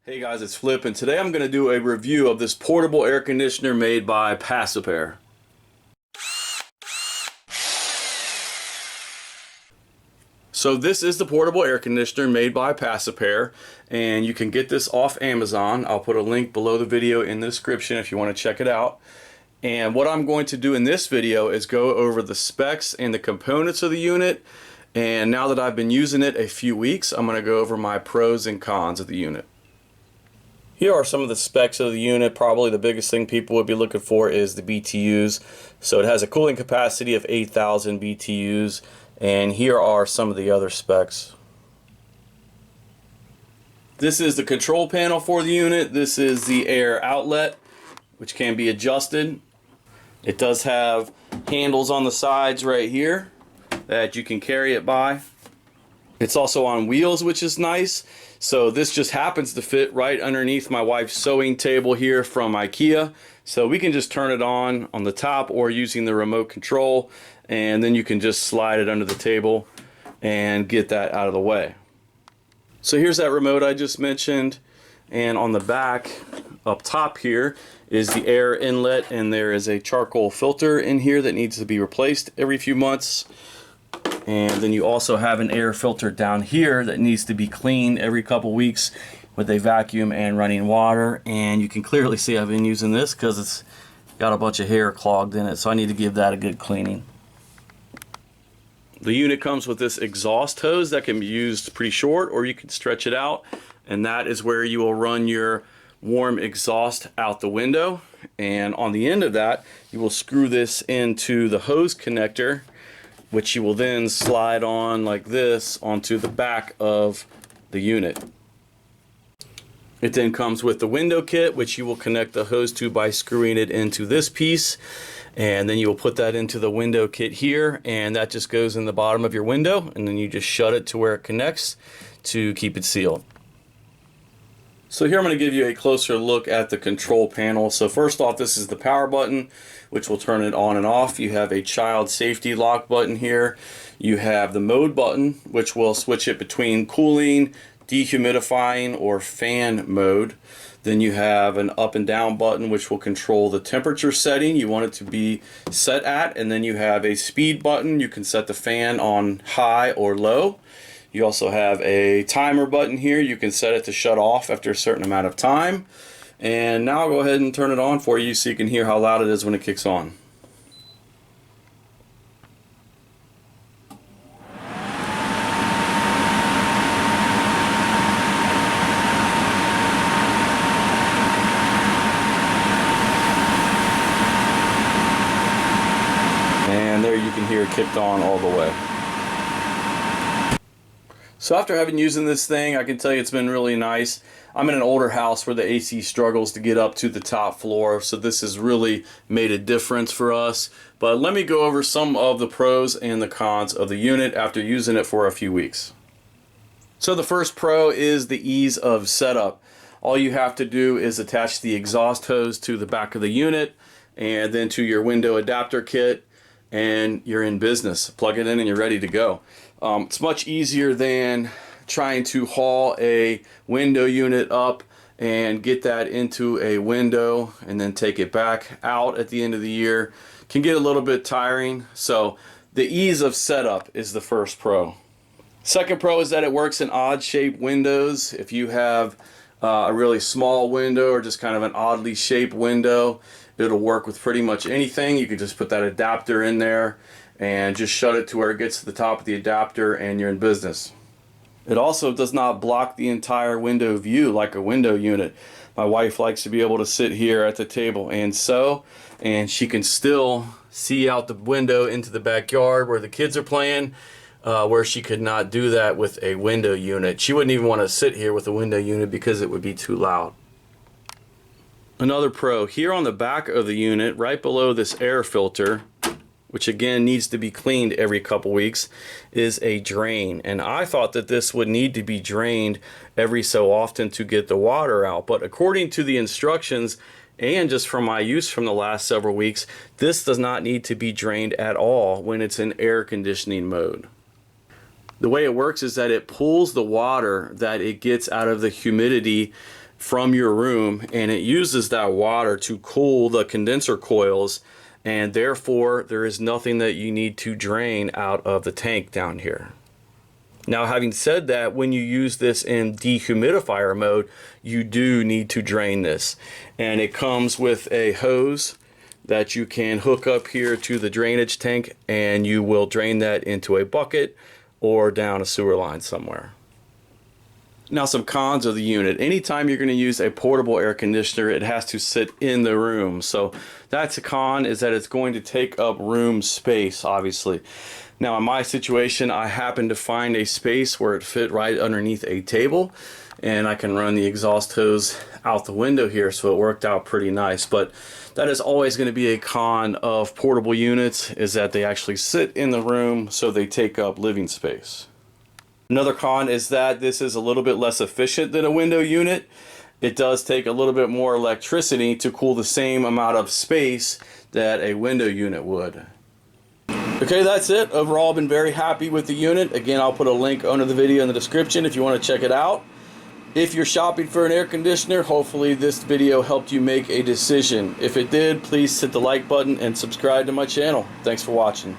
Hey guys, it's Flip, and today I'm going to do a review of this portable air conditioner made by Pasapair. So this is the portable air conditioner made by Pasapair, and you can get this off Amazon. I'll put a link below the video in the description if you want to check it out. And what I'm going to do in this video is go over the specs and the components of the unit. And now that I've been using it a few weeks, I'm going to go over my pros and cons of the unit. Here are some of the specs of the unit. Probably the biggest thing people would be looking for is the BTUs. So it has a cooling capacity of 8,000 BTUs, and here are some of the other specs. This is the control panel for the unit. This is the air outlet, which can be adjusted. It does have handles on the sides right here that you can carry it by. It's also on wheels, which is nice. So this just happens to fit right underneath my wife's sewing table here from IKEA. So we can just turn it on the top or using the remote control, and then you can just slide it under the table and get that out of the way. So here's that remote I just mentioned, and on the back up top here is the air inlet, and there is a charcoal filter in here that needs to be replaced every few months. And then you also have an air filter down here that needs to be cleaned every couple weeks with a vacuum and running water. And you can clearly see I've been using this because it's got a bunch of hair clogged in it, so I need to give that a good cleaning. The unit comes with this exhaust hose that can be used pretty short, or you can stretch it out, and that is where you will run your warm exhaust out the window. And on the end of that, you will screw this into the hose connector, which you will then slide on like this onto the back of the unit. It then comes with the window kit, which you will connect the hose to by screwing it into this piece, and then you will put that into the window kit here, and that just goes in the bottom of your window, and then you just shut it to where it connects to keep it sealed. So here I'm going to give you a closer look at the control panel. So first off, this is the power button, which will turn it on and off. You have a child safety lock button here. You have the mode button, which will switch it between cooling, dehumidifying, or fan mode. Then you have an up and down button, which will control the temperature setting you want it to be set at. And then you have a speed button. You can set the fan on high or low. You also have a timer button here. You can set it to shut off after a certain amount of time. And now I'll go ahead and turn it on for you so you can hear how loud it is when it kicks on. And there you can hear it kicked on all the way. So after having using this thing, I can tell you it's been really nice. I'm in an older house where the AC struggles to get up to the top floor, so this has really made a difference for us. But let me go over some of the pros and the cons of the unit after using it for a few weeks. So the first pro is the ease of setup. All you have to do is attach the exhaust hose to the back of the unit and then to your window adapter kit, and you're in business. Plug it in and you're ready to go. It's much easier than trying to haul a window unit up and get that into a window and then take it back out at the end of the year. Can get a little bit tiring. So the ease of setup is the first pro. Second pro is that it works in odd shaped windows. If you have a really small window or just kind of an oddly shaped window, it'll work with pretty much anything. You can just put that adapter in there and just shut it to where it gets to the top of the adapter, and you're in business. It also does not block the entire window view like a window unit. My wife likes to be able to sit here at the table and sew, and she can still see out the window into the backyard where the kids are playing, where she could not do that with a window unit. She wouldn't even want to sit here with a window unit because it would be too loud. Another pro, here on the back of the unit, right below this air filter, which again needs to be cleaned every couple weeks, is a drain. And I thought that this would need to be drained every so often to get the water out. But according to the instructions, and just from my use from the last several weeks, this does not need to be drained at all when it's in air conditioning mode. The way it works is that it pulls the water that it gets out of the humidity from your room, and it uses that water to cool the condenser coils, and therefore there is nothing that you need to drain out of the tank down here. Now, having said that, when you use this in dehumidifier mode, you do need to drain this, and it comes with a hose that you can hook up here to the drainage tank, and you will drain that into a bucket or down a sewer line somewhere. Now, some cons of the unit. Anytime you're going to use a portable air conditioner, it has to sit in the room. So that's a con, is that it's going to take up room space, obviously. Now, in my situation, I happened to find a space where it fit right underneath a table, and I can run the exhaust hose out the window here, so it worked out pretty nice. But that is always going to be a con of portable units, is that they actually sit in the room, so they take up living space. Another con is that this is a little bit less efficient than a window unit. It does take a little bit more electricity to cool the same amount of space that a window unit would. Okay, that's it. Overall, I've been very happy with the unit. Again, I'll put a link under the video in the description if you want to check it out. If you're shopping for an air conditioner, hopefully this video helped you make a decision. If it did, please hit the like button and subscribe to my channel. Thanks for watching.